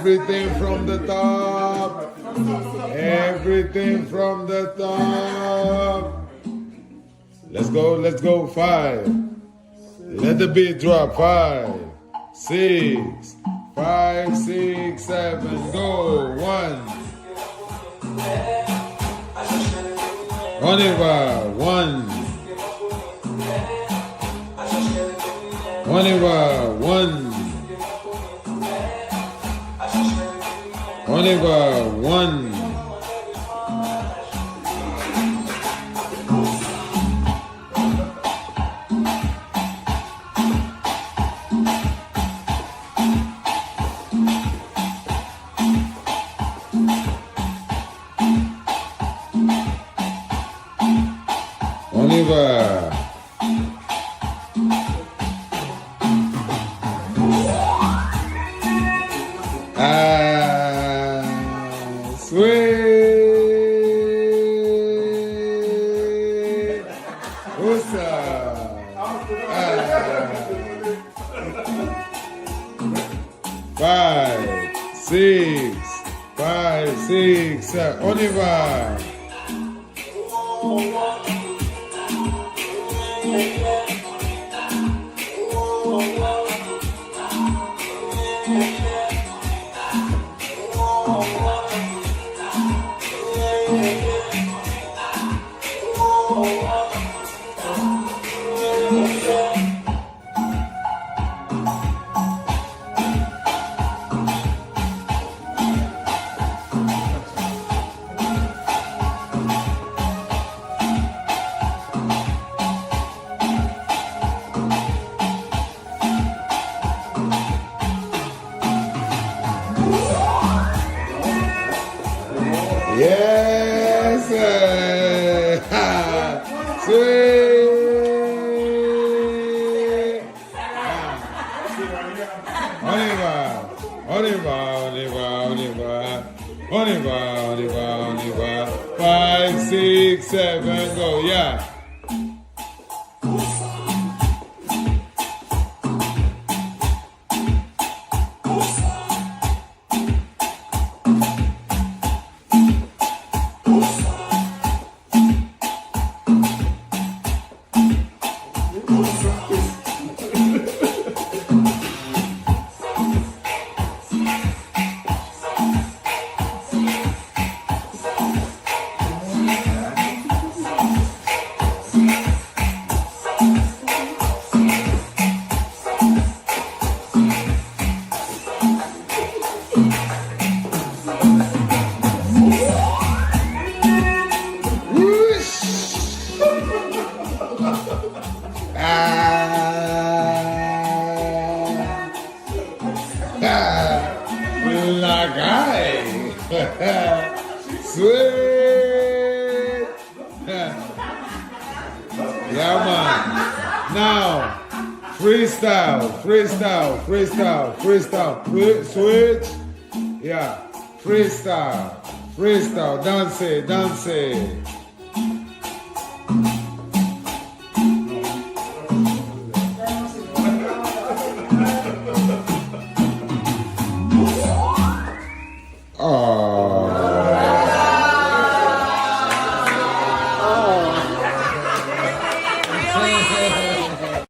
Everything from the top. Everything from the top. Let's go. 5. Let the beat drop. 5, 6, 5, 6, 7, go. 1. On y va. 1. On y va. 1. On y va. 1. On y va. Sweet. What's up? 5, 6, 5, 6, 7. On y va. Yes, sir. Sweet. On y va. 5, 6, 7, go, yeah. La guy. Sweet. Yeah, man. Now, freestyle. Switch. Yeah, freestyle. Dance.